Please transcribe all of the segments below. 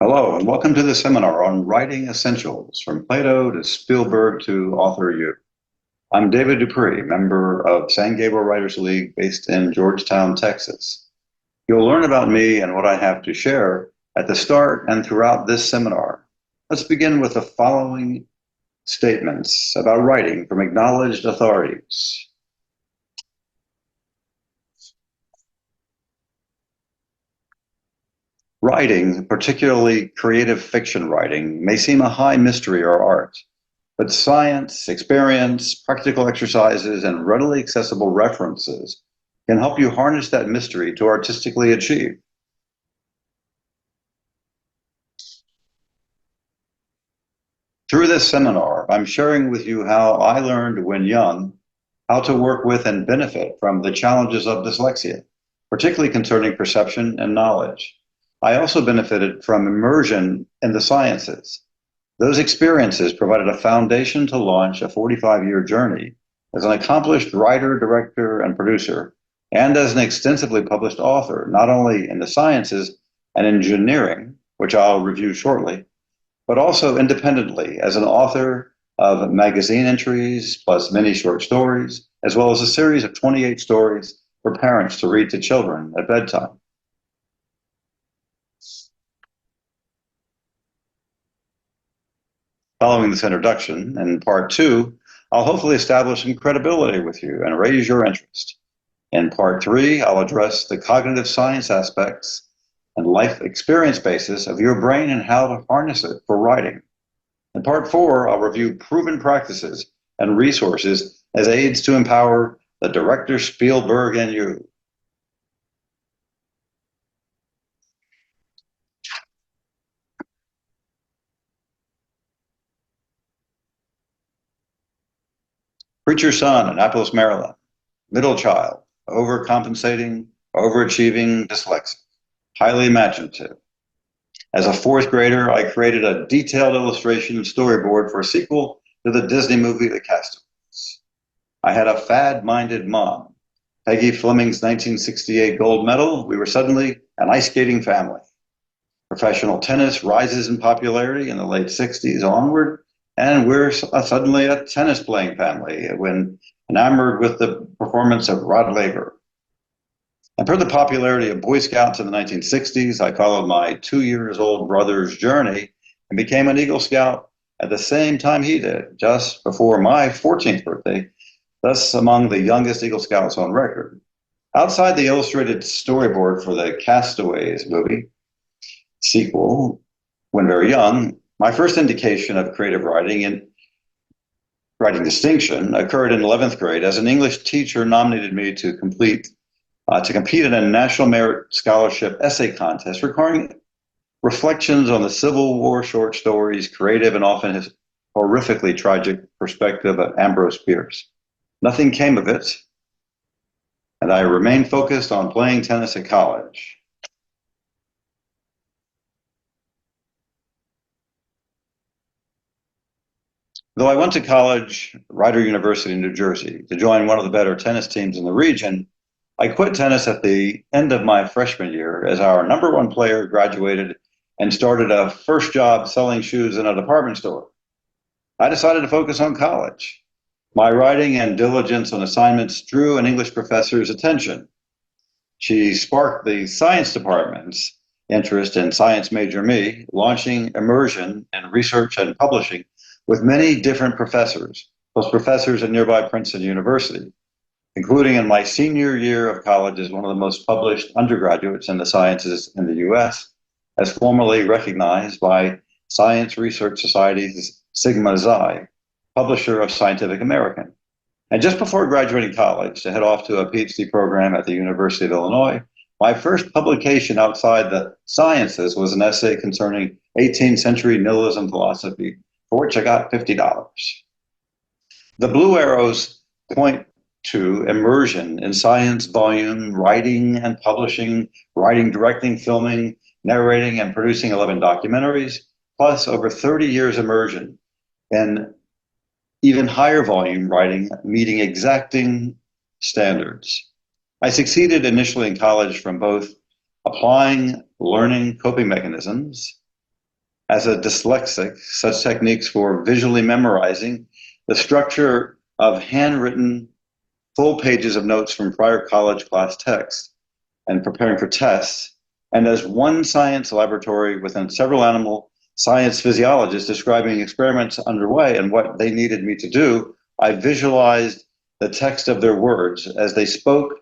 Hello, and welcome to the seminar on Writing Essentials, from Plato to Spielberg to Author You. I'm David Dupree, member of San Gabriel Writers League based in Georgetown, Texas. You'll learn about me and what I have to share at the start and throughout this seminar. Let's begin with the following statements about writing from acknowledged authorities. Writing, particularly creative fiction writing, may seem a high mystery or art. But science, experience, practical exercises, and readily accessible references can help you harness that mystery to artistically achieve. Through this seminar, I'm sharing with you how I learned when young how to work with and benefit from the challenges of dyslexia, particularly concerning perception and knowledge. I also benefited from immersion in the sciences. Those experiences provided a foundation to launch a 45-year journey as an accomplished writer, director, and producer, and as an extensively published author, not only in the sciences and engineering, which I'll review shortly, but also independently as an author of magazine entries, plus many short stories, as well as a series of 28 stories for parents to read to children at bedtime. Following this introduction, in part two, I'll hopefully establish some credibility with you and raise your interest. In part three, I'll address the cognitive science aspects and life experience basis of your brain and how to harness it for writing. In part four, I'll review proven practices and resources as aids to empower the director Spielberg and you. Preacher's son, Annapolis, Maryland. Middle child, overcompensating, overachieving, dyslexic, highly imaginative. As a fourth grader, I created a detailed illustration storyboard for a sequel to the Disney movie The Castaways. I had a fad-minded mom. Peggy Fleming's 1968 gold medal, we were suddenly an ice skating family. Professional tennis rises in popularity in the late 60s onward, and we're suddenly a tennis playing family when enamored with the performance of Rod Laver. And per the popularity of Boy Scouts in the 1960s, I followed my 2-year-old brother's journey and became an Eagle Scout at the same time he did, just before my 14th birthday, thus among the youngest Eagle Scouts on record. Outside the illustrated storyboard for the Castaways movie sequel, when very young, my first indication of creative writing and writing distinction occurred in 11th grade as an English teacher nominated me to compete in a National Merit Scholarship essay contest requiring reflections on the Civil War short stories, creative and often his horrifically tragic perspective of Ambrose Bierce. Nothing came of it, and I remained focused on playing tennis at college. Though I went to college, Rider University in New Jersey, to join one of the better tennis teams in the region, I quit tennis at the end of my freshman year as our number one player graduated and started a first job selling shoes in a department store. I decided to focus on college. My writing and diligence on assignments drew an English professor's attention. She sparked the science department's interest in science major me, launching immersion in research and publishing with many different professors, plus professors at nearby Princeton University, including in my senior year of college as one of the most published undergraduates in the sciences in the US, as formally recognized by Science Research Society's Sigma Xi, publisher of Scientific American. And just before graduating college to head off to a PhD program at the University of Illinois, my first publication outside the sciences was an essay concerning 18th century nihilism philosophy, for which I got $50. The blue arrows point to immersion in science, volume, writing and publishing, writing, directing, filming, narrating, and producing 11 documentaries, plus over 30 years immersion in even higher volume writing, meeting exacting standards. I succeeded initially in college from both applying learning coping mechanisms As a dyslexic, such techniques for visually memorizing the structure of handwritten full pages of notes from prior college class texts and preparing for tests, and as one science laboratory within several animal science physiologists describing experiments underway and what they needed me to do, I visualized the text of their words as they spoke,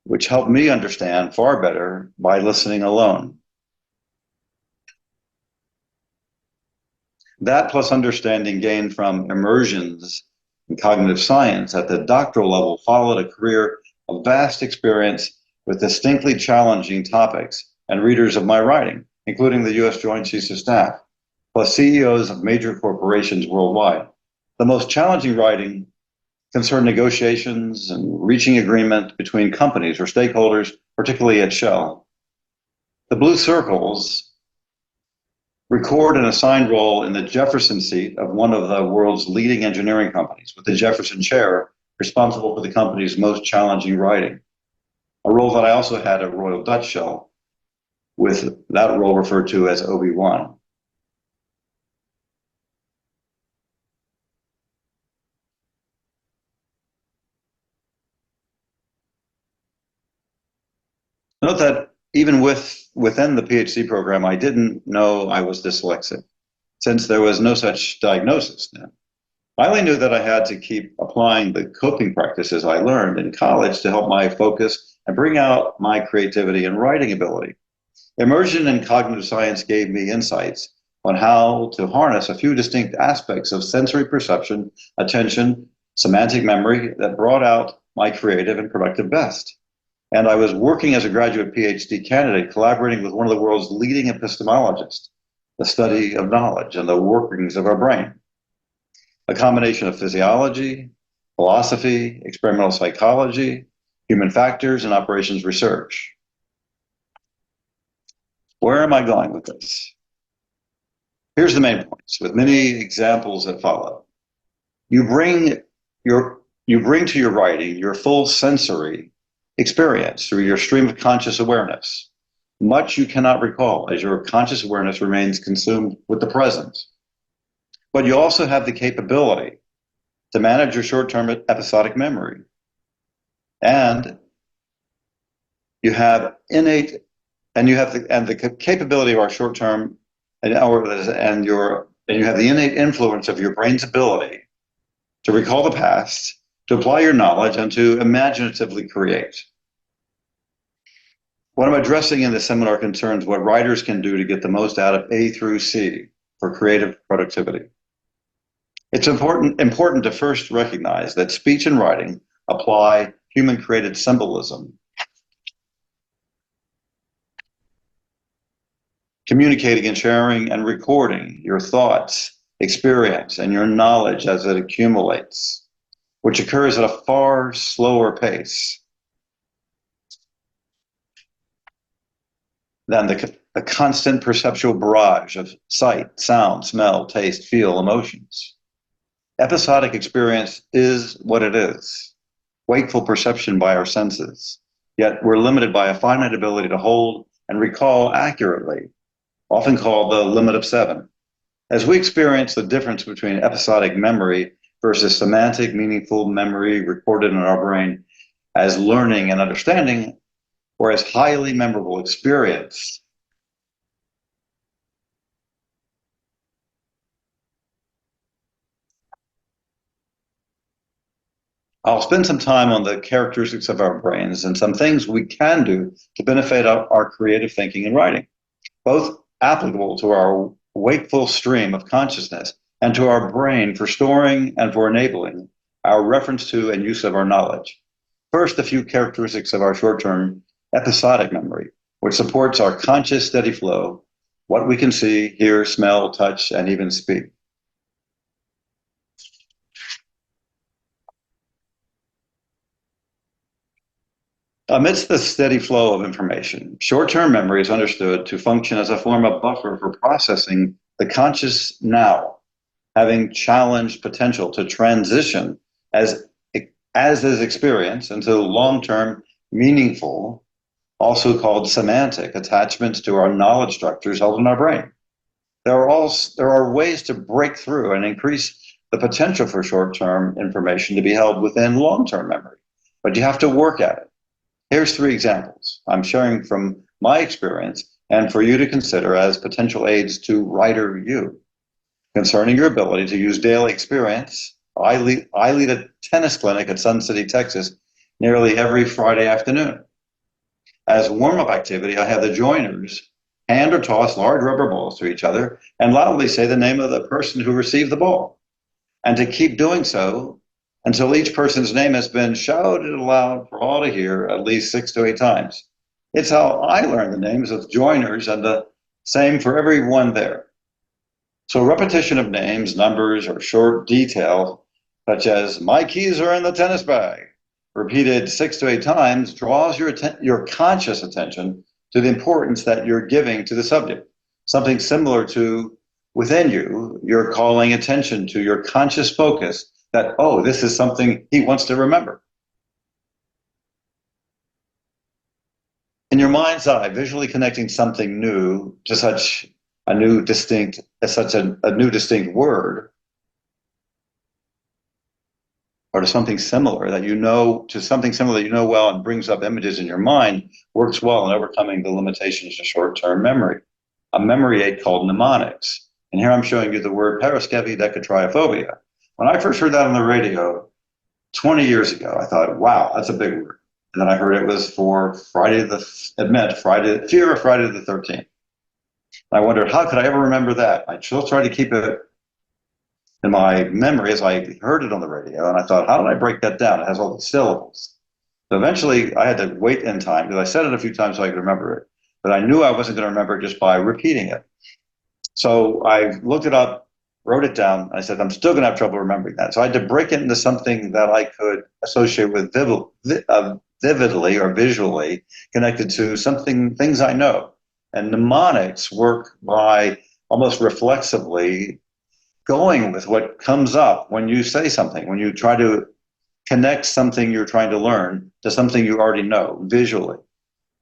which helped me understand far better by listening alone. That plus understanding gained from immersions in cognitive science at the doctoral level followed a career of vast experience with distinctly challenging topics and readers of my writing, including the U.S. Joint Chiefs of Staff, plus CEOs of major corporations worldwide. The most challenging writing concerned negotiations and reaching agreement between companies or stakeholders, particularly at Shell. The blue circles record an assigned role in the Jefferson seat of one of the world's leading engineering companies, with the Jefferson chair responsible for the company's most challenging writing, a role that I also had at Royal Dutch Shell, with that role referred to as OB1. Note that even within the PhD program, I didn't know I was dyslexic, since there was no such diagnosis then. I only knew that I had to keep applying the coping practices I learned in college to help my focus and bring out my creativity and writing ability. Immersion in cognitive science gave me insights on how to harness a few distinct aspects of sensory perception, attention, semantic memory that brought out my creative and productive best. And I was working as a graduate PhD candidate, collaborating with one of the world's leading epistemologists, the study of knowledge and the workings of our brain. A combination of physiology, philosophy, experimental psychology, human factors, and operations research. Where am I going with this? Here's the main points, with many examples that follow. You bring to your writing your full sensory experience through your stream of conscious awareness. Much you cannot recall as your conscious awareness remains consumed with the present. But you also have the capability to manage your short-term episodic memory. And you have the capability of our short-term and you have the innate influence of your brain's ability to recall the past, to apply your knowledge, and to imaginatively create. What I'm addressing in this seminar concerns what writers can do to get the most out of A through C for creative productivity. It's important to first recognize that speech and writing apply human-created symbolism, communicating and sharing and recording your thoughts, experience, and your knowledge as it accumulates, which occurs at a far slower pace than the constant perceptual barrage of sight, sound, smell, taste, feel, emotions. Episodic experience is what it is, wakeful perception by our senses, yet we're limited by a finite ability to hold and recall accurately, often called the limit of 7. As we experience the difference between episodic memory versus semantic, meaningful memory recorded in our brain as learning and understanding, or as highly memorable experience, I'll spend some time on the characteristics of our brains and some things we can do to benefit our creative thinking and writing, both applicable to our wakeful stream of consciousness and to our brain for storing and for enabling our reference to and use of our knowledge. First, a few characteristics of our short-term episodic memory, which supports our conscious steady flow, what we can see, hear, smell, touch, and even speak. Amidst the steady flow of information, short-term memory is understood to function as a form of buffer for processing the conscious now, having challenged potential to transition as is experienced into long-term, meaningful, also called semantic attachments to our knowledge structures held in our brain. There are ways to break through and increase the potential for short-term information to be held within long-term memory, but you have to work at it. Here's three examples I'm sharing from my experience and for you to consider as potential aids to writer you. Concerning your ability to use daily experience, I lead a tennis clinic at Sun City, Texas, nearly every Friday afternoon. As warm-up activity, I have the joiners hand or toss large rubber balls to each other and loudly say the name of the person who received the ball, and to keep doing so until each person's name has been shouted aloud for all to hear at least 6 to 8 times. It's how I learned the names of joiners and the same for everyone there. So repetition of names, numbers, or short detail, such as "my keys are in the tennis bag," repeated 6 to 8 times, draws your conscious attention to the importance that you're giving to the subject. Something similar to within you, you're calling attention to your conscious focus that, oh, this is something he wants to remember. In your mind's eye, visually connecting something new to such a new distinct, a new distinct word, or to something similar that you know, well and brings up images in your mind, works well in overcoming the limitations of short-term memory. A memory aid called mnemonics. And here I'm showing you the word paraskevi-decatriophobia. When I first heard that on the radio 20 years ago, I thought, wow, that's a big word. And then I heard it was for fear of Friday the 13th. I wondered, how could I ever remember that? I still tried to keep it in my memory as I heard it on the radio, and I thought, how did I break that down? It has all these syllables. So eventually, I had to wait in time, because I said it a few times so I could remember it. But I knew I wasn't going to remember it just by repeating it. So I looked it up, wrote it down. I said, I'm still going to have trouble remembering that. So I had to break it into something that I could associate with vividly or visually connected to things I know. And mnemonics work by almost reflexively going with what comes up when you say something, when you try to connect something you're trying to learn to something you already know visually.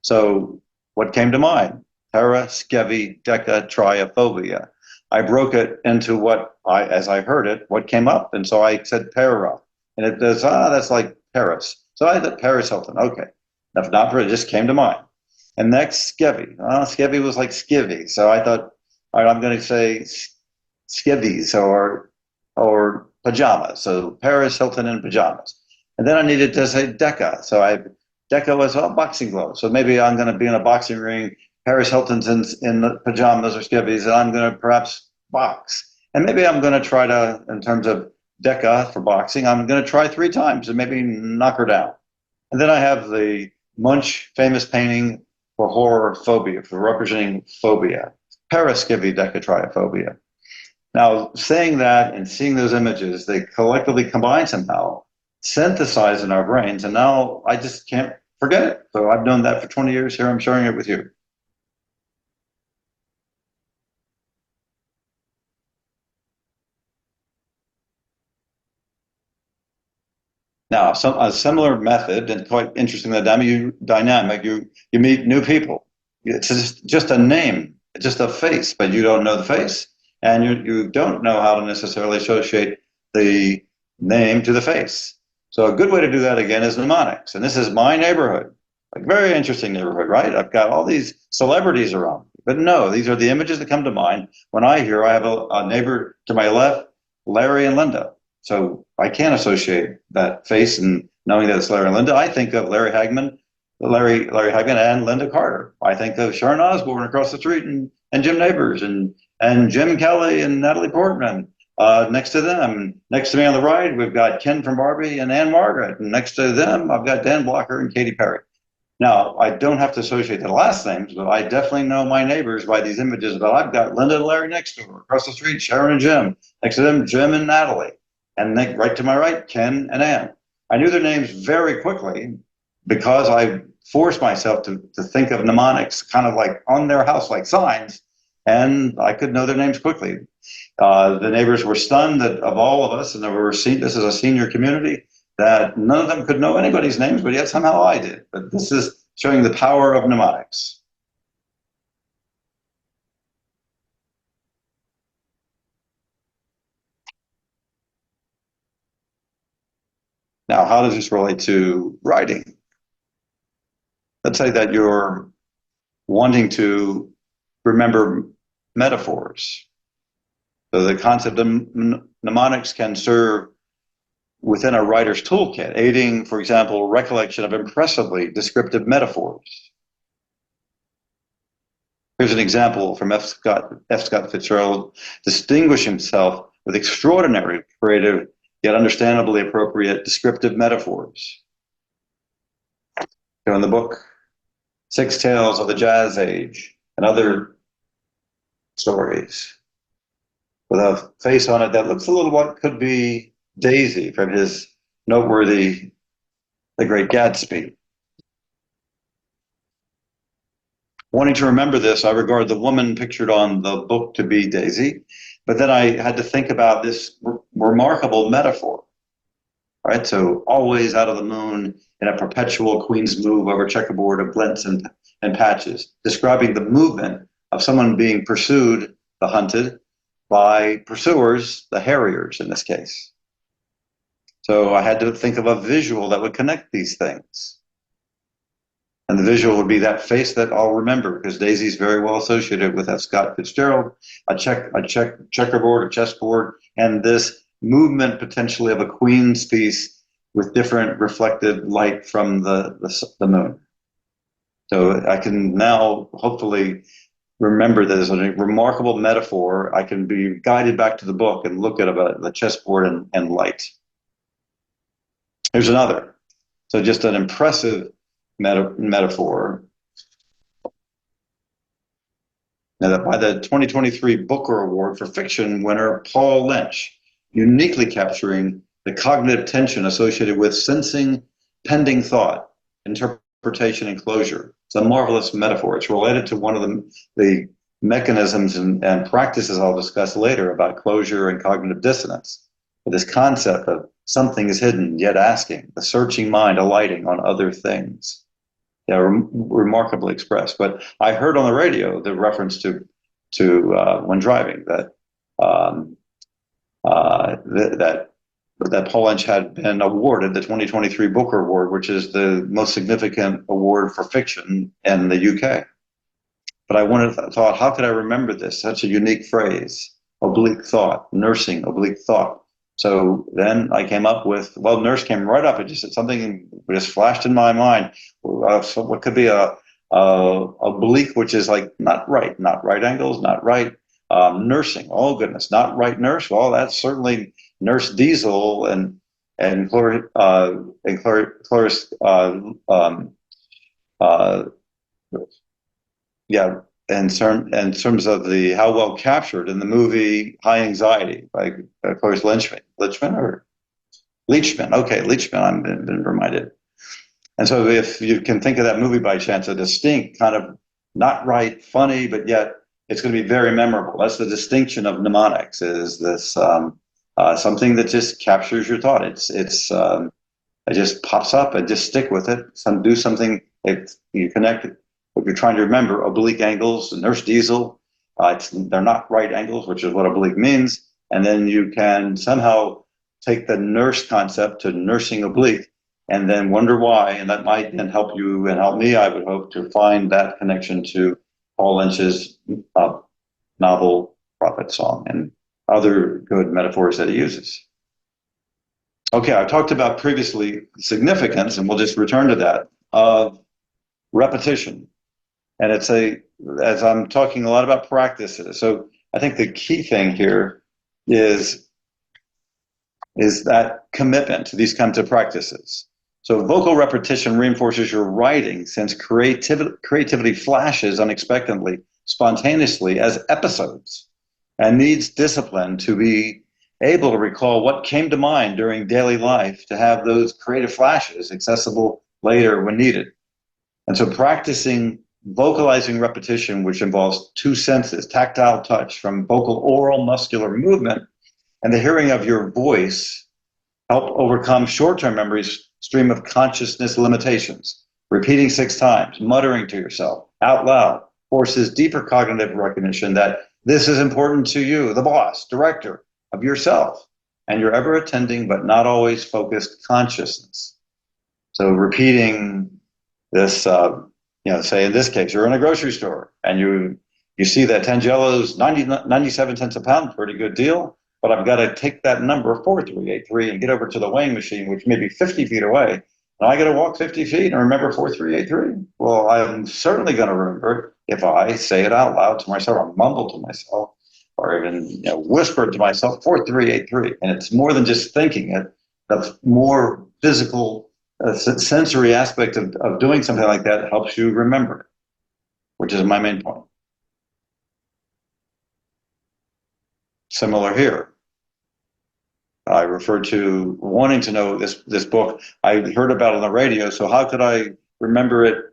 So what came to mind? Paraskevi-decatriophobia. I broke it into as I heard it, what came up. And so I said para. And it does, that's like Paris. So I thought Paris Hilton. Okay. If not, it just came to mind. And next, skivvy. Skivvy was like skivvy. So I thought, all right, I'm going to say skivvies or pajamas. So Paris Hilton in pajamas. And then I needed to say deca. So deca was boxing gloves. So maybe I'm going to be in a boxing ring. Paris Hilton's in the pajamas or skivvies, and I'm going to perhaps box. And maybe I'm going to try to, in terms of deca for boxing, I'm going to try 3 times and maybe knock her down. And then I have the Munch famous painting for horror phobia, for representing phobia, paraskevi-decatriophobia. Now, saying that and seeing those images, they collectively combine somehow, synthesize in our brains, and now I just can't forget it. So I've known that for 20 years. Here I'm sharing it with you. Now, a similar method, and quite interesting dynamic, you meet new people. It's just a name, it's just a face, but you don't know the face, and you don't know how to necessarily associate the name to the face. So a good way to do that, again, is mnemonics. And this is my neighborhood, a very interesting neighborhood, right? I've got all these celebrities around. But no, these are the images that come to mind when I have a neighbor to my left, Larry and Linda. So I can't associate that face and knowing that it's Larry and Linda. I think of Larry Hagman and Linda Carter. I think of Sharon Osbourne across the street and Jim Neighbors and Jim Kelly and Natalie Portman. Next to me on the right, we've got Ken from Barbie and Anne Margaret. And next to them, I've got Dan Blocker and Katy Perry. Now, I don't have to associate the last names, but I definitely know my neighbors by these images. But I've got Linda and Larry next to her. Across the street, Sharon and Jim. Next to them, Jim and Natalie. And right to my right, Ken and Ann. I knew their names very quickly because I forced myself to think of mnemonics kind of like on their house, like signs, and I could know their names quickly. The neighbors were stunned that of all of us, and this is a senior community, that none of them could know anybody's names, but yet somehow I did. But this is showing the power of mnemonics. Now, how does this relate to writing? Let's say that you're wanting to remember metaphors. So the concept of mnemonics can serve within a writer's toolkit, aiding, for example, recollection of impressively descriptive metaphors. Here's an example from F. Scott Fitzgerald, distinguished himself with extraordinary creative, yet understandably appropriate descriptive metaphors. So in the book, Six Tales of the Jazz Age and Other Stories, with a face on it that looks a little what could be Daisy from his noteworthy The Great Gatsby. Wanting to remember this, I regard the woman pictured on the book to be Daisy, but then I had to think about this remarkable metaphor, right? So always out of the moon in a perpetual queen's move over checkerboard of glints and patches, describing the movement of someone being pursued, the hunted, by pursuers, the harriers in this case. So I had to think of a visual that would connect these things. And the visual would be that face that I'll remember, because Daisy's very well associated with F. Scott Fitzgerald, a checkerboard, a chessboard, and this movement potentially of a queen's piece with different reflected light from the moon. So I can now hopefully remember that as a remarkable metaphor. I can be guided back to the book and look at the chessboard and light. Here's another. So just an impressive metaphor. Now, that by the 2023 Booker Award for Fiction winner Paul Lynch, uniquely capturing the cognitive tension associated with sensing pending thought, interpretation, and closure. It's a marvelous metaphor. It's related to one of the mechanisms and practices I'll discuss later about closure and cognitive dissonance. But this concept of something is hidden, yet asking, the searching mind alighting on other things. Yeah, remarkably expressed. But I heard on the radio the reference to when driving that that Paul Lynch had been awarded the 2023 Booker Award, which is the most significant award for fiction in the UK. But I thought, how could I remember this? Such a unique phrase, oblique thought, nursing oblique thought. So then I came up with, well, nurse came right up. It just something just flashed in my mind. So what could be a oblique, which is like not right angles, not right. Nursing, oh goodness, not right nurse. Well, that's certainly Nurse Diesel and Cloris, yeah, in terms of the how well captured in the movie High Anxiety by Cloris Leachman. Okay, Leachman, I've been reminded. And so if you can think of that movie by chance, a distinct kind of not right, funny, but yet it's going to be very memorable. That's the distinction of mnemonics, is this something that just captures your thought. It just pops up and just stick with it. Do something, you connect it. What you're trying to remember, oblique angles, Nurse Diesel, they're not right angles, which is what oblique means. And then you can somehow take the nurse concept to nursing oblique and then wonder why. And that might then help you and help me, I would hope, to find that connection to Paul Lynch's novel Prophet Song and other good metaphors that he uses. Okay, I talked about previously significance, and we'll just return to that, of repetition. And as I'm talking a lot about practices, so I think the key thing here is that commitment to these kinds of practices. So vocal repetition reinforces your writing, since creativity flashes unexpectedly, spontaneously as episodes, and needs discipline to be able to recall what came to mind during daily life, to have those creative flashes accessible later when needed. And so practicing vocalizing repetition, which involves two senses, tactile touch from vocal, oral, muscular movement, and the hearing of your voice, help overcome short-term memory's stream of consciousness limitations. Repeating 6 times, muttering to yourself out loud, forces deeper cognitive recognition that this is important to you, the boss, director of yourself, and your ever attending but not always focused consciousness. So repeating this, say in this case, you're in a grocery store and you see that Tangelo's 97 cents a pound, pretty good deal, but I've got to take that number 4383 and get over to the weighing machine, which may be 50 feet away. And I got to walk 50 feet and remember 4383. Well, I'm certainly going to remember it if I say it out loud to myself or mumble to myself or even whisper to myself 4383. And it's more than just thinking it. The more physical sensory aspect of doing something like that helps you remember it, which is my main point. Similar here. I referred to wanting to know this book. I heard about it on the radio, so how could I remember it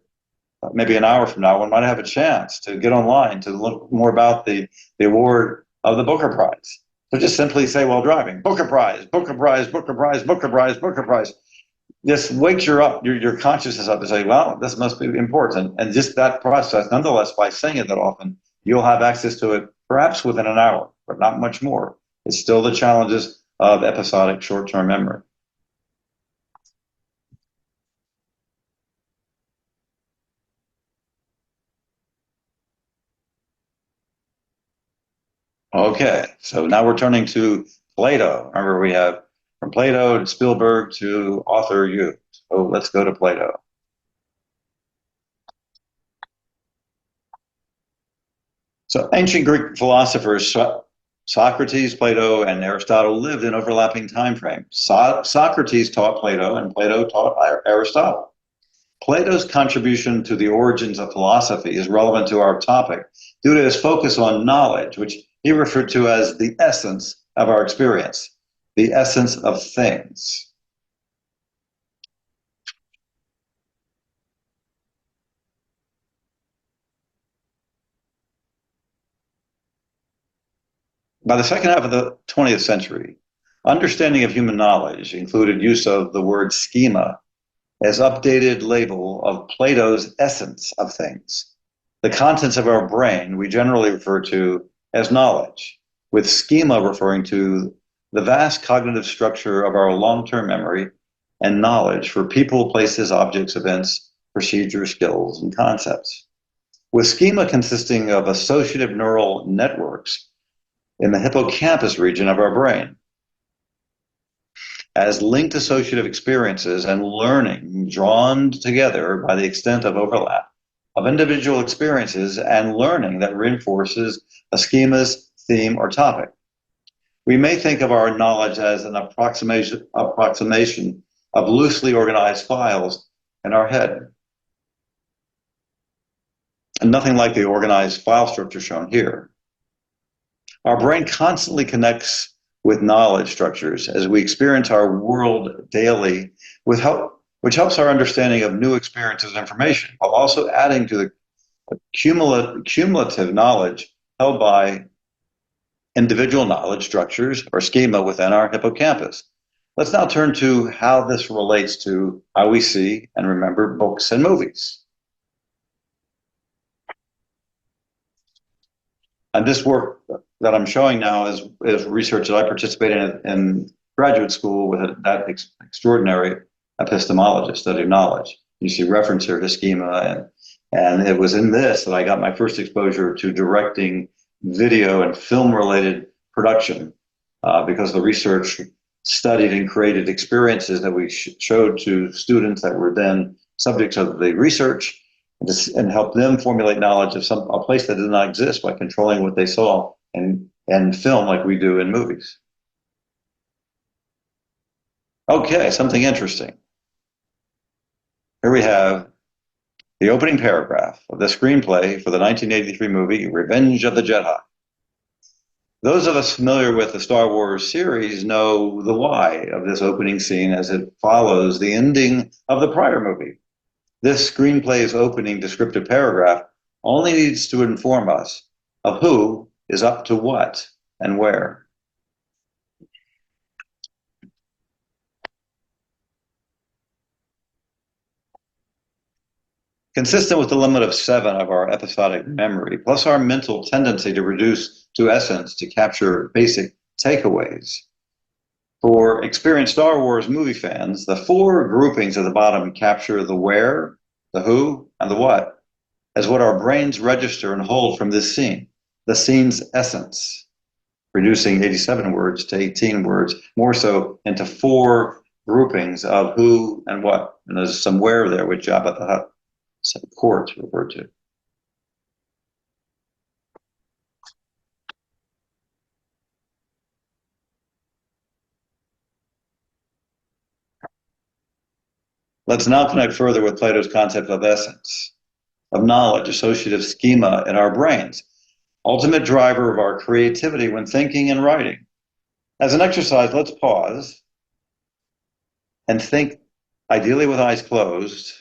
maybe an hour from now when I might have a chance to get online to look more about the award of the Booker Prize? So just simply say while driving, Booker Prize, Booker Prize, Booker Prize, Booker Prize, Booker Prize. This wakes your consciousness up to say, well, this must be important. And just that process, nonetheless, by saying it that often, you'll have access to it perhaps within an hour, but not much more. It's still the challenges of episodic short-term memory. Okay, so now we're turning to Plato. Remember, we have from Plato to Spielberg to author you. So let's go to Plato. So ancient Greek philosophers, Socrates, Plato, and Aristotle lived in overlapping time frames. Socrates taught Plato, and Plato taught Aristotle. Plato's contribution to the origins of philosophy is relevant to our topic due to his focus on knowledge, which he referred to as the essence of our experience, the essence of things. By the second half of the 20th century, understanding of human knowledge included use of the word schema as updated label of Plato's essence of things. The contents of our brain we generally refer to as knowledge, with schema referring to the vast cognitive structure of our long-term memory and knowledge for people, places, objects, events, procedures, skills, and concepts. With schema consisting of associative neural networks in the hippocampus region of our brain, as linked associative experiences and learning drawn together by the extent of overlap of individual experiences and learning that reinforces a schema's theme or topic. We may think of our knowledge as an approximation of loosely organized files in our head, and nothing like the organized file structure shown here. Our brain constantly connects with knowledge structures as we experience our world daily, which helps our understanding of new experiences and information, while also adding to the cumulative knowledge held by individual knowledge structures or schema within our hippocampus. Let's now turn to how this relates to how we see and remember books and movies. And this work that I'm showing now is research that I participated in graduate school with that extraordinary epistemologist, study of knowledge. You see reference here to schema, and it was in this that I got my first exposure to directing video and film-related production, because the research studied and created experiences that we showed to students that were then subjects of the research, and help them formulate knowledge of a place that did not exist by controlling what they saw and film like we do in movies. Okay, something interesting. Here we have the opening paragraph of the screenplay for the 1983 movie Revenge of the Jedi. Those of us familiar with the Star Wars series know the why of this opening scene as it follows the ending of the prior movie. This screenplay's opening descriptive paragraph only needs to inform us of who is up to what and where. Consistent with the limit of 7 of our episodic memory, plus our mental tendency to reduce to essence to capture basic takeaways, For experienced Star Wars movie fans, the four groupings at the bottom capture the where, the who, and the what as what our brains register and hold from this scene, the scene's essence, reducing 87 words to 18 words, more so into four groupings of who and what. And there's some where there, which Jabba the Hutt court referred to. Let's now connect further with Plato's concept of essence, of knowledge, associative schema in our brains, ultimate driver of our creativity when thinking and writing. As an exercise, let's pause and think, ideally with eyes closed,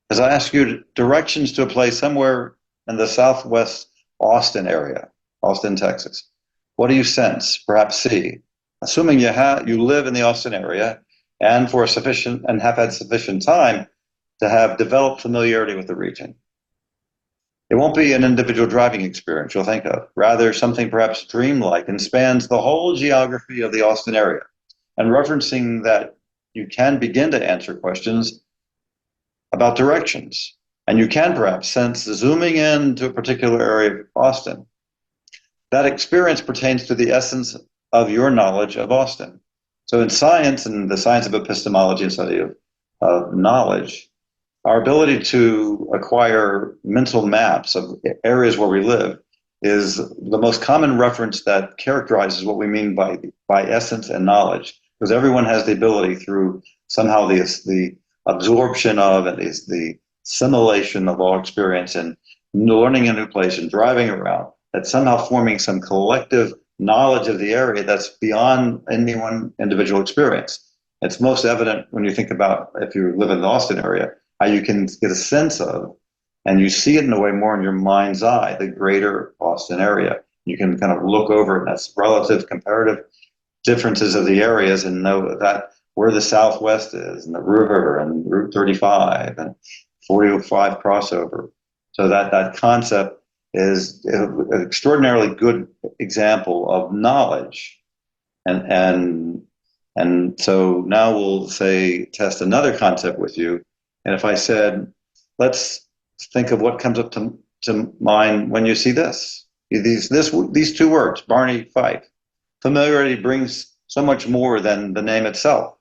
as I ask you directions to a place somewhere in the southwest Austin area, Austin, Texas. What do you sense, perhaps see? Assuming you live in the Austin area and have had sufficient time to have developed familiarity with the region. It won't be an individual driving experience you'll think of, rather something perhaps dreamlike and spans the whole geography of the Austin area. And referencing that, you can begin to answer questions about directions. And you can perhaps sense zooming into a particular area of Austin. That experience pertains to the essence of your knowledge of Austin. So in science and the science of epistemology and study of knowledge, our ability to acquire mental maps of areas where we live is the most common reference that characterizes what we mean by essence and knowledge, because everyone has the ability through somehow the absorption of and is the assimilation of all experience and learning a new place and driving around, that's somehow forming some collective knowledge of the area that's beyond any one individual experience. It's most evident when you think about, if you live in the Austin area, how you can get a sense of, and you see it in a way more in your mind's eye, the greater Austin area. You can kind of look over and that's relative, comparative differences of the areas and know that where the Southwest is and the river and Route 35 and 405 crossover. So that concept is an extraordinarily good example of knowledge. And so now we'll test another concept with you. And if I said, let's think of what comes up to mind when you see this. These two words, Barney Fife. Familiarity brings so much more than the name itself.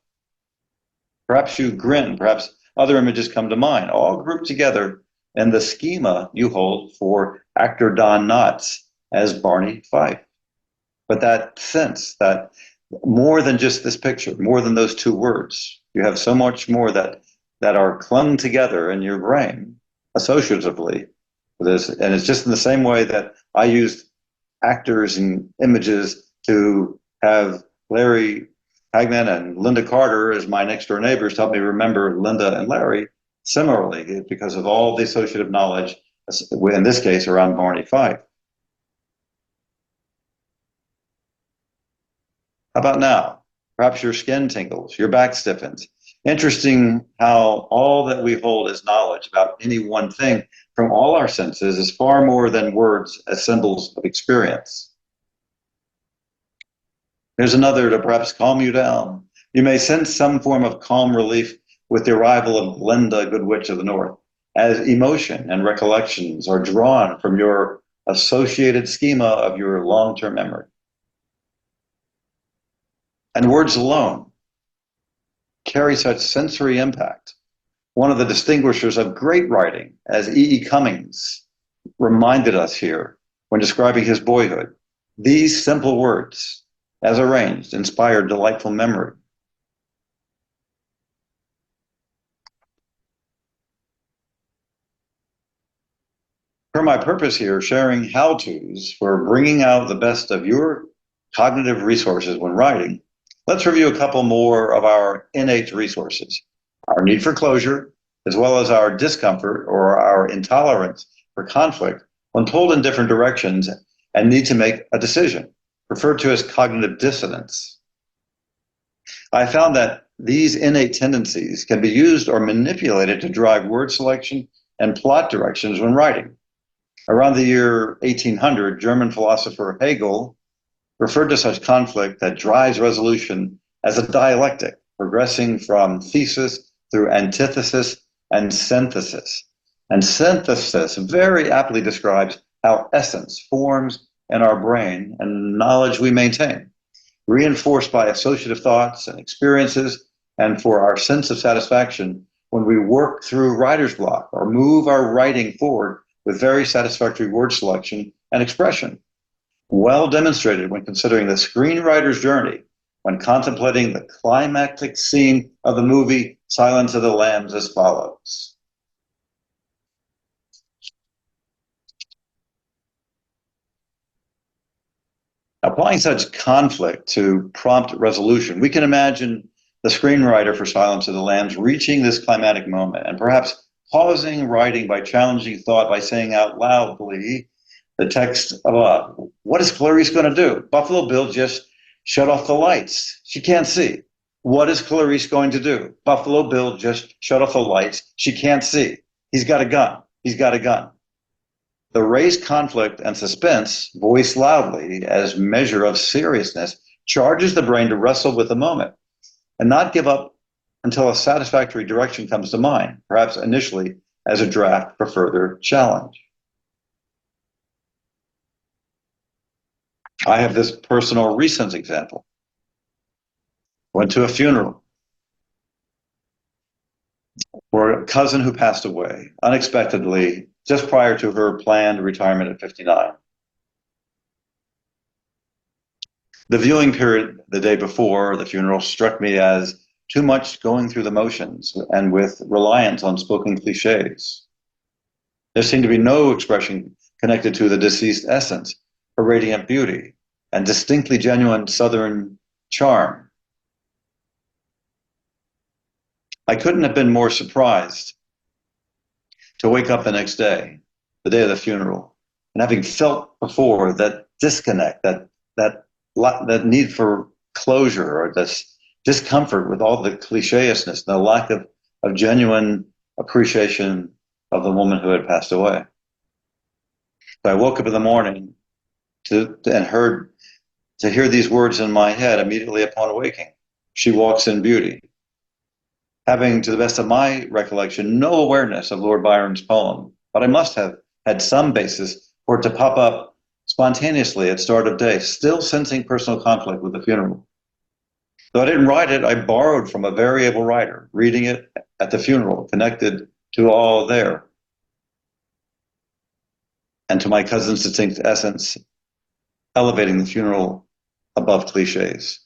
Perhaps you grin, perhaps other images come to mind, all grouped together in the schema you hold for actor Don Knotts as Barney Fife. But that sense, that more than just this picture, more than those two words, you have so much more that are clung together in your brain associatively. And it's just in the same way that I used actors and images to have Larry Hagman and Linda Carter as my next door neighbors help me remember Linda and Larry. Similarly, because of all the associative knowledge, in this case around Barney Fife. How about now? Perhaps your skin tingles, your back stiffens. Interesting how all that we hold as knowledge about any one thing from all our senses is far more than words as symbols of experience. Here's another to perhaps calm you down. You may sense some form of calm relief with the arrival of Glinda, Good Witch of the North, as emotion and recollections are drawn from your associated schema of your long-term memory. And words alone carry such sensory impact. One of the distinguishers of great writing, as E. E. Cummings reminded us here when describing his boyhood, these simple words, as arranged, inspired delightful memory. For my purpose here, sharing how-tos for bringing out the best of your cognitive resources when writing, let's review a couple more of our innate resources. Our need for closure, as well as our discomfort or our intolerance for conflict when pulled in different directions and need to make a decision, referred to as cognitive dissonance. I found that these innate tendencies can be used or manipulated to drive word selection and plot directions when writing. Around the year 1800, German philosopher Hegel referred to such conflict that drives resolution as a dialectic, progressing from thesis through antithesis and synthesis. And synthesis very aptly describes how essence forms in our brain and knowledge we maintain, reinforced by associative thoughts and experiences, and for our sense of satisfaction when we work through writer's block or move our writing forward with very satisfactory word selection and expression. Well demonstrated when considering the screenwriter's journey when contemplating the climactic scene of the movie Silence of the Lambs as follows. Applying such conflict to prompt resolution, we can imagine the screenwriter for Silence of the Lambs reaching this climatic moment and perhaps pausing writing by challenging thought by saying out loudly the text above. What is Clarice going to do? Buffalo Bill just shut off the lights. She can't see. What is Clarice going to do? Buffalo Bill just shut off the lights. She can't see. He's got a gun. He's got a gun. The raised conflict and suspense, voiced loudly as measure of seriousness, charges the brain to wrestle with the moment and not give up until a satisfactory direction comes to mind, perhaps initially as a draft for further challenge. I have this personal recent example. Went to a funeral for a cousin who passed away unexpectedly just prior to her planned retirement at 59. The viewing period the day before the funeral struck me as too much going through the motions and with reliance on spoken cliches. There seemed to be no expression connected to the deceased essence, her radiant beauty, and distinctly genuine Southern charm. I couldn't have been more surprised to wake up the next day, the day of the funeral, and having felt before that disconnect, that need for closure, or this discomfort with all the clichéousness, the lack of genuine appreciation of the woman who had passed away. So I woke up in the morning to hear these words in my head immediately upon awaking. She walks in beauty. Having, to the best of my recollection, no awareness of Lord Byron's poem, but I must have had some basis for it to pop up spontaneously at start of day, still sensing personal conflict with the funeral. Though I didn't write it, I borrowed from a very able writer, reading it at the funeral, connected to all there, and to my cousin's distinct essence, elevating the funeral above cliches.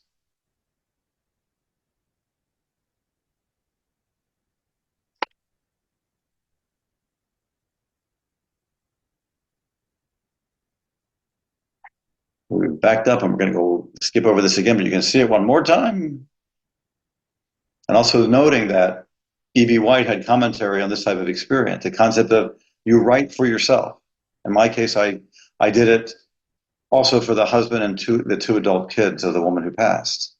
We backed up and we're going to go skip over this again, but you can see it one more time. And also noting that E.B. White had commentary on this type of experience, the concept of you write for yourself. In my case, I did it also for the husband and the two adult kids of the woman who passed.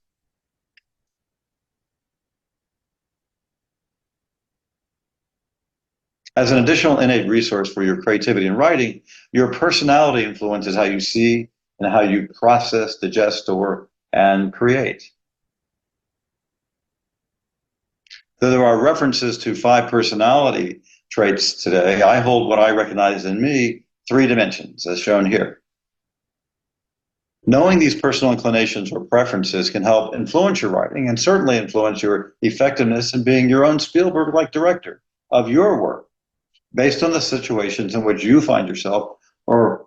As an additional innate resource for your creativity in writing, your personality influences how you see and how you process, digest, store, and create. Though there are references to 5 personality traits today, I hold what I recognize in me 3 dimensions, as shown here. Knowing these personal inclinations or preferences can help influence your writing and certainly influence your effectiveness in being your own Spielberg-like director of your work, based on the situations in which you find yourself or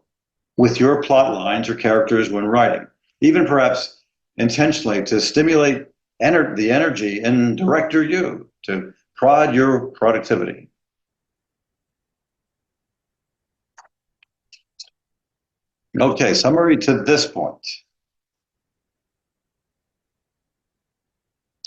with your plot lines or characters when writing, even perhaps intentionally to stimulate the energy in director you, to prod your productivity. Okay, summary to this point.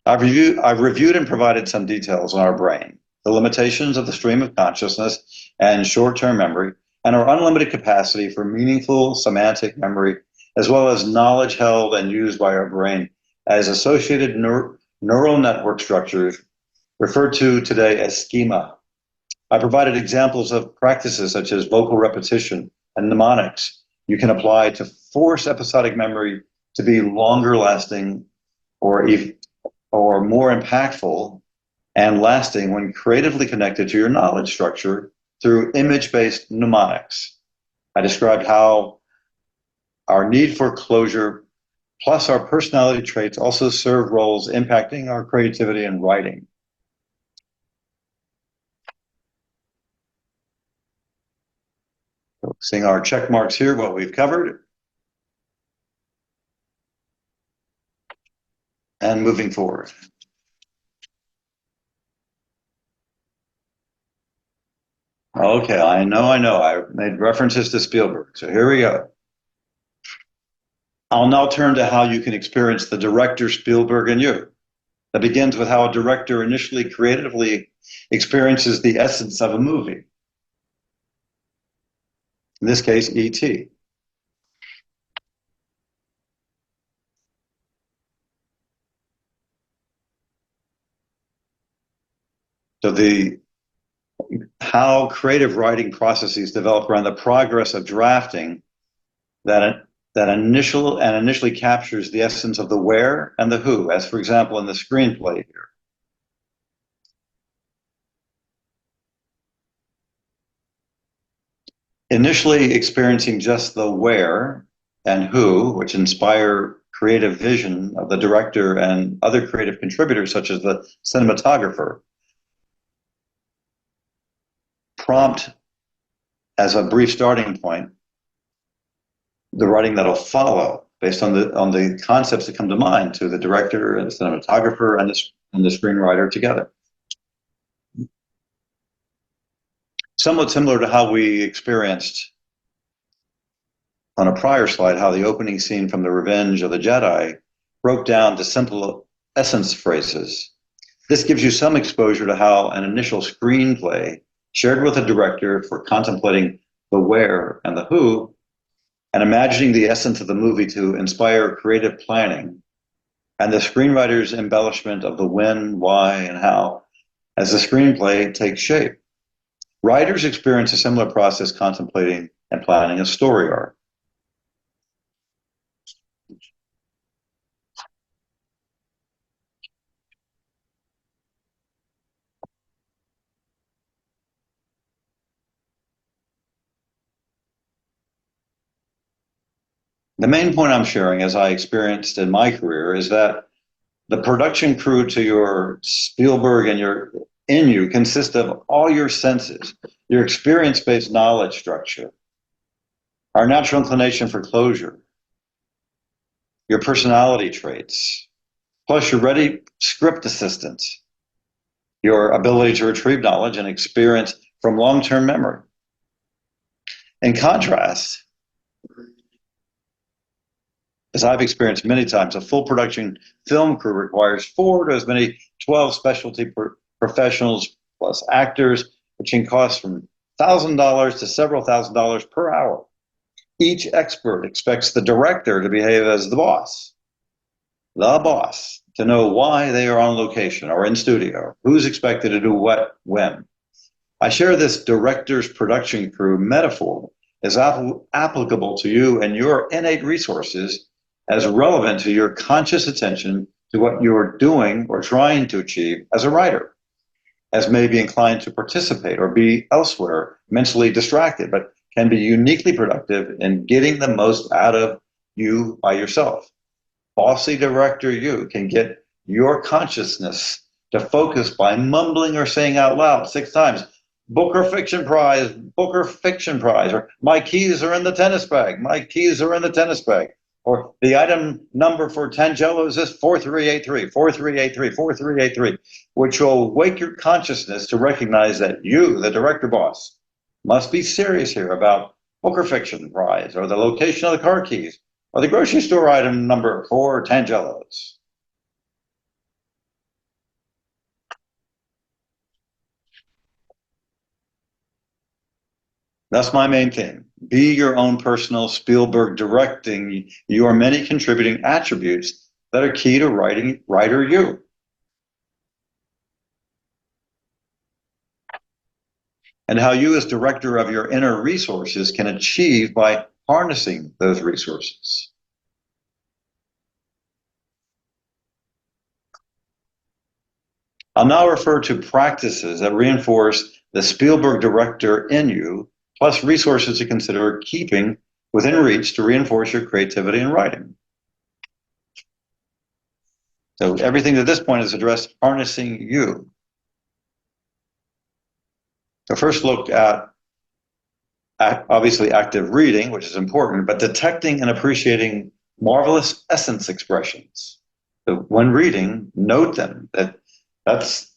I've reviewed and provided some details on our brain, the limitations of the stream of consciousness and short-term memory, and our unlimited capacity for meaningful semantic memory, as well as knowledge held and used by our brain as associated neural network structures referred to today as schema. I provided examples of practices such as vocal repetition and mnemonics you can apply to force episodic memory to be longer lasting or more impactful and lasting when creatively connected to your knowledge structure through image-based mnemonics. I described how our need for closure plus our personality traits also serve roles impacting our creativity and writing. So seeing our check marks here, what we've covered, and moving forward. Okay, I know. I made references to Spielberg. So here we go. I'll now turn to how you can experience the director Spielberg in you. That begins with how a director initially creatively experiences the essence of a movie. In this case, E.T. So how creative writing processes develop around the progress of drafting that initially captures the essence of the where and the who, as for example in the screenplay here. Initially experiencing just the where and who, which inspire creative vision of the director and other creative contributors, such as the cinematographer, prompt as a brief starting point the writing that'll follow based on the concepts that come to mind to the director and the cinematographer and the screenwriter together. Somewhat similar to how we experienced on a prior slide, how the opening scene from The Revenge of the Jedi broke down to simple essence phrases. This gives you some exposure to how an initial screenplay shared with a director for contemplating the where and the who and imagining the essence of the movie to inspire creative planning and the screenwriter's embellishment of the when, why, and how as the screenplay takes shape. Writers experience a similar process contemplating and planning a story arc. The main point I'm sharing, as I experienced in my career, is that the production crew to your Spielberg and your in you consists of all your senses, your experience-based knowledge structure, our natural inclination for closure, your personality traits, plus your ready script assistance, your ability to retrieve knowledge and experience from long-term memory. In contrast, as I've experienced many times, a full production film crew requires 4 to as many 12 specialty professionals plus actors, which can cost from $1,000 to several $1,000s per hour. Each expert expects the director to behave as the boss, to know why they are on location or in studio, who's expected to do what, when. I share this director's production crew metaphor as applicable to you and your innate resources as relevant to your conscious attention to what you're doing or trying to achieve as a writer, as may be inclined to participate or be elsewhere, mentally distracted, but can be uniquely productive in getting the most out of you by yourself. Bossy director you can get your consciousness to focus by mumbling or saying out loud 6 times, Booker Fiction Prize, or my keys are in the tennis bag, my keys are in the tennis bag. Or the item number for 10 jellos is 4383, 4383, 4383, which will wake your consciousness to recognize that you, the director boss, must be serious here about Booker Fiction Prize, or the location of the car keys, or the grocery store item number for 10 jellos. That's my main theme. Be your own personal Spielberg, directing your many contributing attributes that are key to writer you. And how you, as director of your inner resources, can achieve by harnessing those resources. I'll now refer to practices that reinforce the Spielberg director in you, plus resources to consider keeping within reach to reinforce your creativity in writing. So everything to this point is addressed harnessing you. So first look at obviously active reading, which is important, but detecting and appreciating marvelous essence expressions. So when reading, note them. That's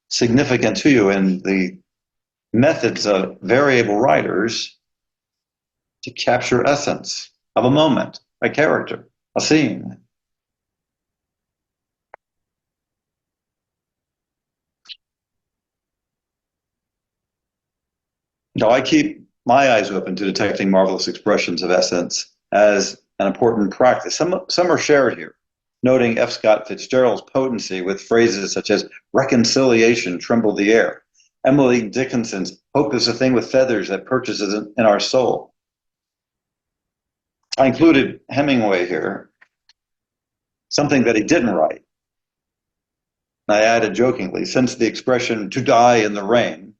significant to you, and the methods of variable writers to capture essence of a moment, a character, a scene. Now, I keep my eyes open to detecting marvelous expressions of essence as an important practice. Some are shared here, noting F. Scott Fitzgerald's potency with phrases such as reconciliation trembled the air, Emily Dickinson's hope is a thing with feathers that perches in our soul. I included Hemingway here, something that he didn't write. I added jokingly, since the expression to die in the rain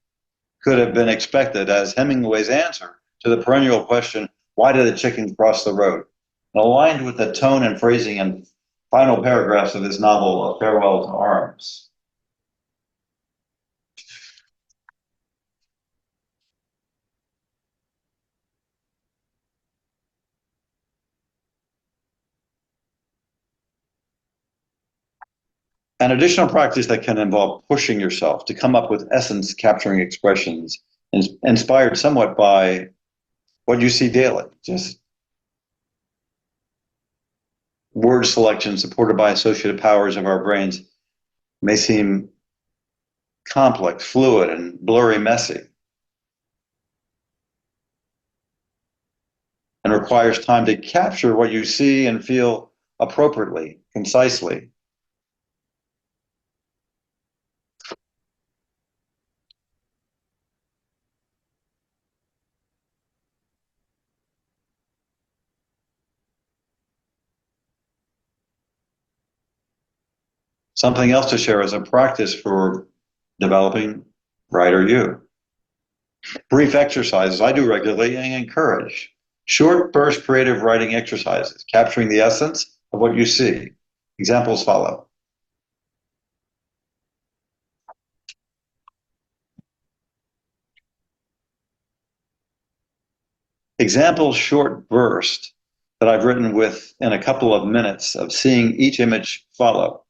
could have been expected as Hemingway's answer to the perennial question, why did the chickens cross the road? And aligned with the tone and phrasing and final paragraphs of his novel, A Farewell to Arms. An additional practice that can involve pushing yourself to come up with essence capturing expressions, inspired somewhat by what you see daily, just word selection supported by associative powers of our brains may seem complex, fluid, and blurry, messy, and requires time to capture what you see and feel appropriately, concisely. Something else to share as a practice for developing writer you. Brief exercises I do regularly and encourage. Short burst creative writing exercises, capturing the essence of what you see. Examples follow. Example short burst that I've written within a couple of minutes of seeing each image follow.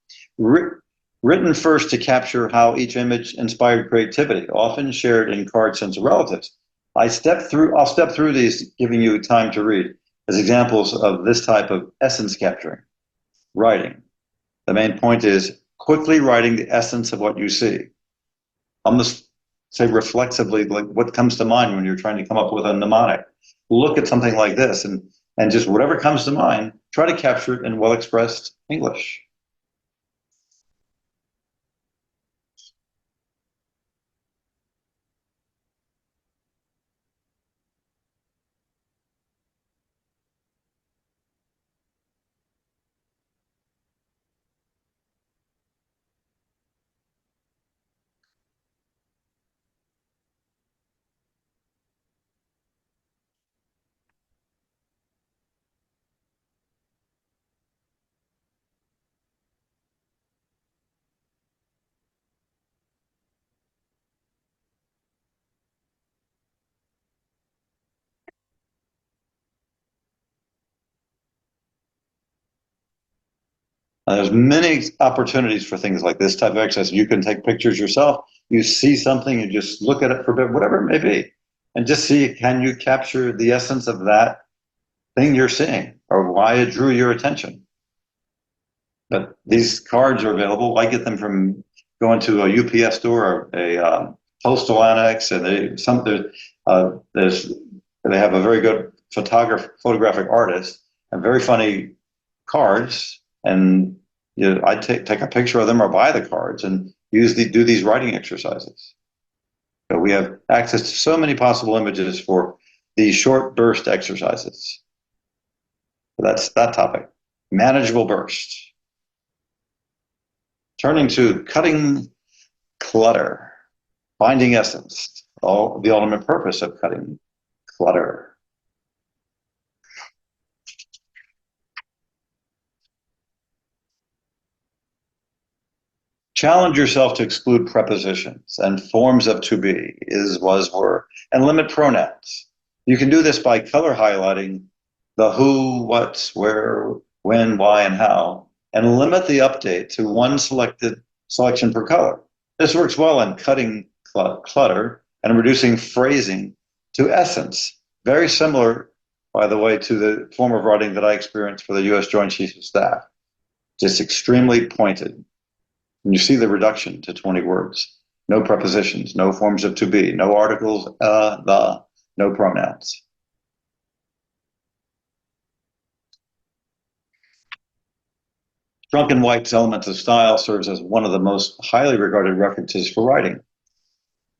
Written first to capture how each image inspired creativity, often shared in cards sent to relatives. I'll step through these, giving you time to read as examples of this type of essence capturing. Writing. The main point is quickly writing the essence of what you see. Almost say reflexively, like what comes to mind when you're trying to come up with a mnemonic. Look at something like this and just whatever comes to mind, try to capture it in well expressed English. There's many opportunities for things like this type of exercise. You can take pictures yourself. You see something, you just look at it for a bit, whatever it may be, and just see, can you capture the essence of that thing you're seeing or why it drew your attention? But these cards are available. I get them from going to a UPS store or a postal annex, and they have a very good photographic artist and very funny cards. And I take a picture of them or buy the cards and do these writing exercises. So we have access to so many possible images for these short burst exercises. So that's that topic. Manageable bursts. Turning to cutting Clutter, finding essence, all the ultimate purpose of cutting clutter. Challenge yourself to exclude prepositions and forms of to be, is, was, were, and limit pronouns. You can do this by color highlighting the who, what, where, when, why, and how, and limit the update to one selection per color. This works well in cutting clutter and reducing phrasing to essence. Very similar, by the way, to the form of writing that I experienced for the U.S. Joint Chiefs of Staff. Just extremely pointed. And you see the reduction to 20 words. No prepositions, no forms of to be, no articles, the, no pronouns. Drunken White's Elements of Style serves as one of the most highly regarded references for writing.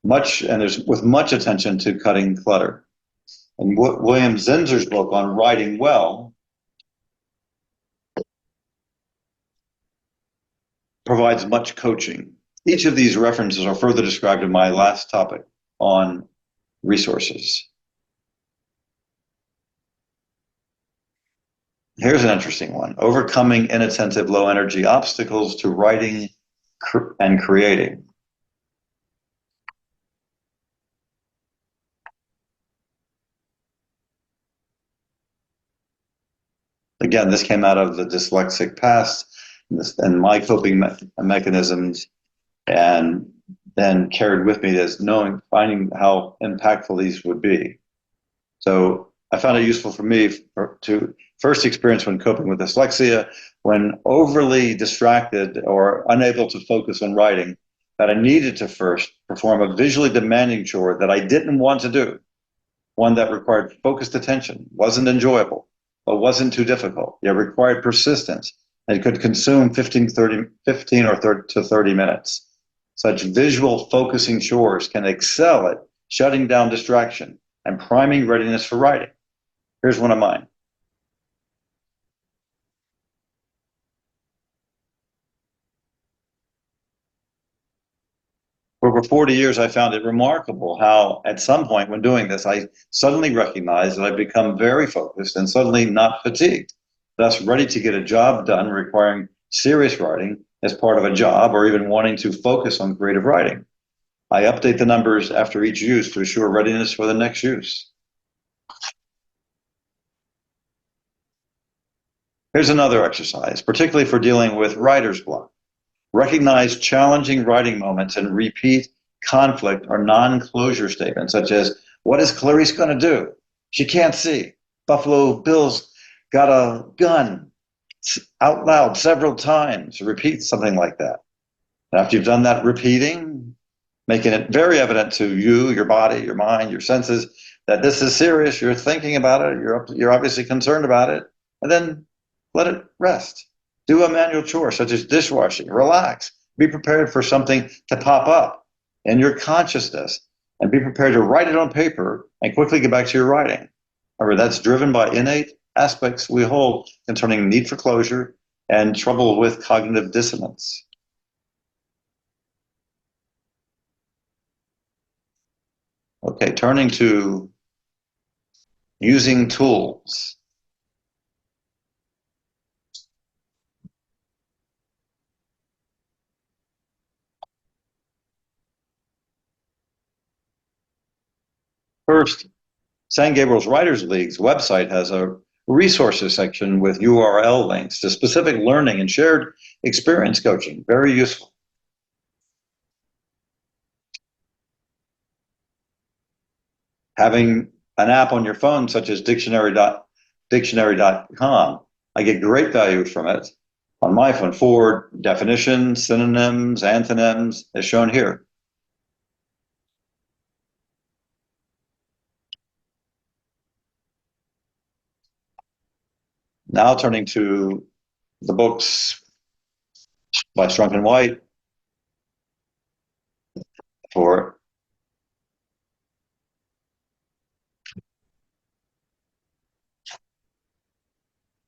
With much attention to cutting clutter. And William Zinzer's book on writing well provides much coaching. Each of these references are further described in my last topic on resources. Here's an interesting one. Overcoming inattentive, low energy obstacles to writing and creating. Again, this came out of the dyslexic past and my coping mechanisms, and then carried with me as finding how impactful these would be. So I found it useful for me to first experience when coping with dyslexia, when overly distracted or unable to focus on writing, that I needed to first perform a visually demanding chore that I didn't want to do, one that required focused attention, wasn't enjoyable, but wasn't too difficult. It required persistence and could consume 15 to 30 minutes. Such visual focusing chores can excel at shutting down distraction and priming readiness for writing. Here's one of mine. For over 40 years, I found it remarkable how, at some point when doing this, I suddenly recognized that I've become very focused and suddenly not fatigued, thus ready to get a job done requiring serious writing as part of a job or even wanting to focus on creative writing. I update the numbers after each use to assure readiness for the next use. Here's another exercise, particularly for dealing with writer's block. Recognize challenging writing moments and repeat conflict or non-closure statements, such as, what is Clarice going to do? She can't see. Buffalo Bill's got a gun, out loud several times. Repeat something like that. After you've done that repeating, making it very evident to you, your body, your mind, your senses, that this is serious, you're thinking about it, you're obviously concerned about it, and then let it rest. Do a manual chore such as dishwashing. Relax. Be prepared for something to pop up in your consciousness, and be prepared to write it on paper and quickly get back to your writing. However, that's driven by innate aspects we hold concerning need for closure and trouble with cognitive dissonance. Okay, turning to using tools. First, San Gabriel's Writers League's website has a resources section with URL links to specific learning and shared experience coaching. Very useful. Having an app on your phone, such as dictionary.com, I get great value from it on my phone for definitions, synonyms, antonyms, as shown here. Now turning to the books by Strunk and White for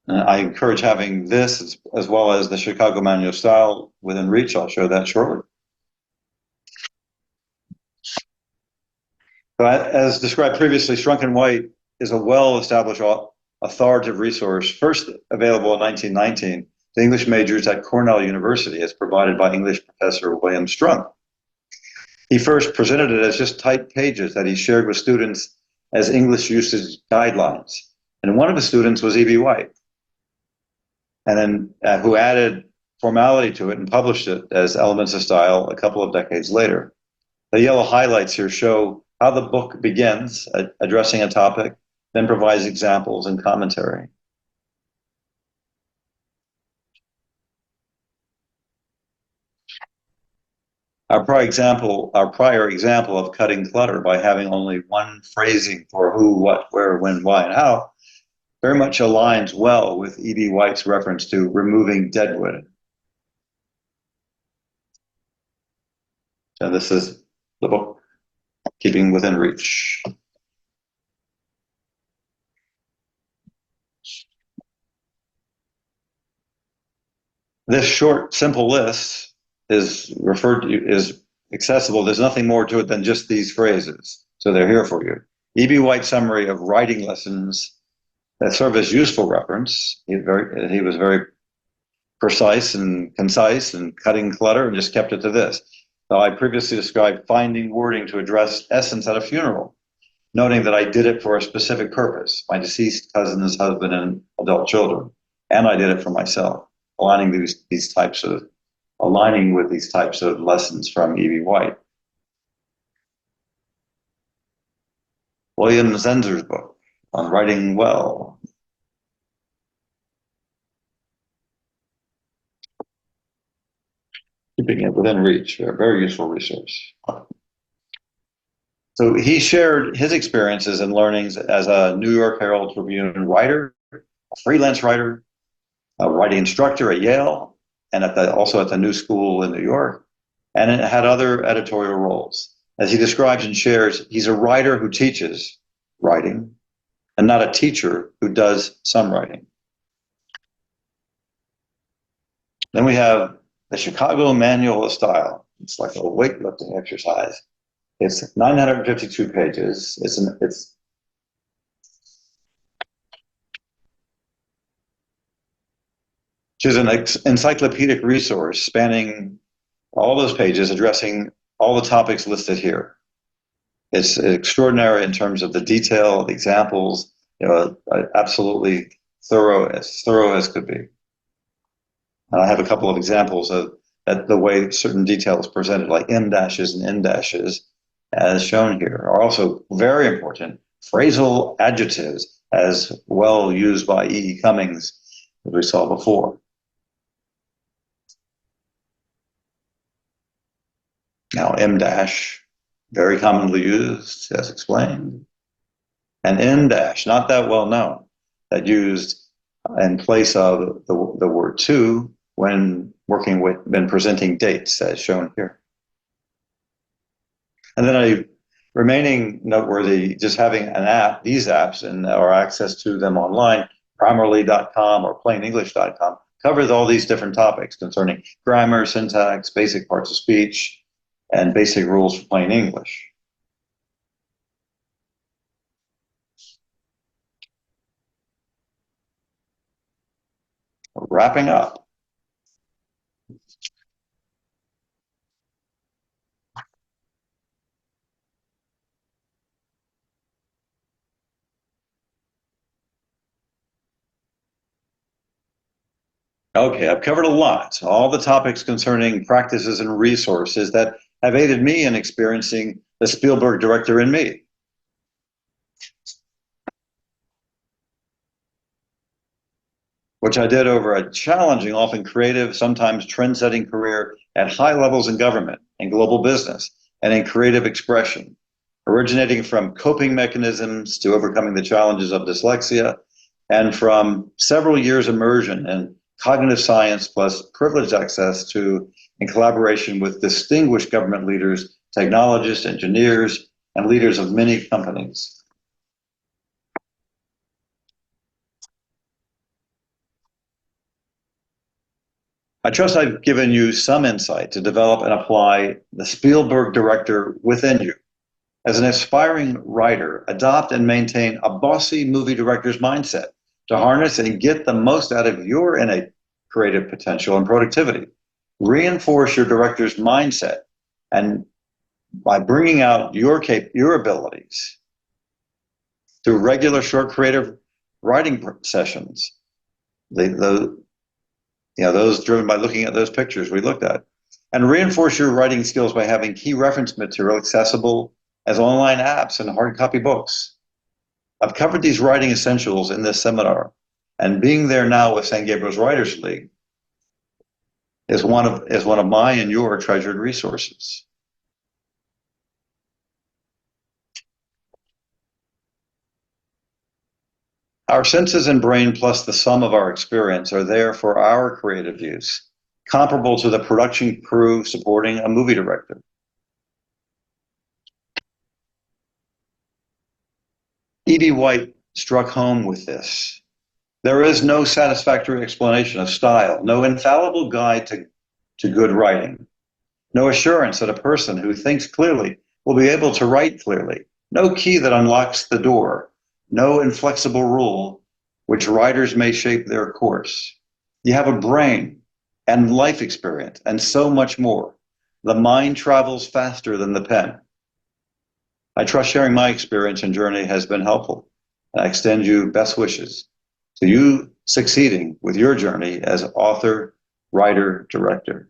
I encourage having this as well as the Chicago Manual of Style within reach. I'll show that shortly. So as described previously, Shrunken White is a well-established authoritative resource, first available in 1919 to English majors at Cornell University as provided by English professor William Strunk. He first presented it as just typed pages that he shared with students as English usage guidelines. And one of his students was E.B. White, and then who added formality to it and published it as Elements of Style a couple of decades later. The yellow highlights here show how the book begins, addressing a topic, then provides examples and commentary. Our prior example of cutting clutter by having only one phrasing for who, what, where, when, why, and how very much aligns well with E.B. White's reference to removing deadwood. So this is the book, Keeping Within Reach. This short, simple list is accessible. There's nothing more to it than just these phrases. So they're here for you. E.B. White's summary of writing lessons that serve as useful reference. He was very precise and concise and cutting clutter and just kept it to this. So I previously described finding wording to address essence at a funeral, noting that I did it for a specific purpose, my deceased cousin's husband and adult children, and I did it for myself, aligning with these types of lessons from E.B. White. William Zenzer's book on writing well. Keeping it within reach, a very useful resource. So he shared his experiences and learnings as a New York Herald Tribune writer, a freelance writer, a writing instructor at Yale, and also at the New School in New York, and it had other editorial roles. As he describes and shares, he's a writer who teaches writing, and not a teacher who does some writing. Then we have the Chicago Manual of Style. It's like a weightlifting exercise. It's 952 pages. It's an encyclopedic resource spanning all those pages, addressing all the topics listed here. It's extraordinary in terms of the detail, the examples, absolutely thorough as could be. And I have a couple of examples of the way certain details presented, like M dashes and N dashes, as shown here, are also very important. Phrasal adjectives, as well used by E. Cummings, as we saw before. Now, M dash, very commonly used, as explained. And N dash, not that well known, that used in place of the word to when presenting dates, as shown here. And then remaining noteworthy, just having an app, these apps, and our access to them online, Grammarly.com or PlainEnglish.com, covers all these different topics concerning grammar, syntax, basic parts of speech, and basic rules for plain English. Wrapping up. Okay, I've covered a lot, all the topics concerning practices and resources that have aided me in experiencing the Spielberg director in me. Which I did over a challenging, often creative, sometimes trend-setting career at high levels in government, in global business, and in creative expression, originating from coping mechanisms to overcoming the challenges of dyslexia, and from several years immersion in cognitive science plus privileged access to and collaboration with distinguished government leaders, technologists, engineers, and leaders of many companies. I trust I've given you some insight to develop and apply the Spielberg director within you. As an aspiring writer, adopt and maintain a bossy movie director's mindset to harness and get the most out of your innate creative potential and productivity. Reinforce your director's mindset, and by bringing out your abilities through regular short creative writing sessions, those driven by looking at those pictures we looked at, and reinforce your writing skills by having key reference material accessible as online apps and hard copy books. I've covered these writing essentials in this seminar, and being there now with St. Gabriel's Writers League is one of my and your treasured resources. Our senses and brain plus the sum of our experience are there for our creative use, comparable to the production crew supporting a movie director. E.B. White struck home with this. There is no satisfactory explanation of style, no infallible guide to good writing, no assurance that a person who thinks clearly will be able to write clearly, no key that unlocks the door, no inflexible rule which writers may shape their course. You have a brain and life experience and so much more. The mind travels faster than the pen. I trust sharing my experience and journey has been helpful. I extend you best wishes to you succeeding with your journey as author, writer, director.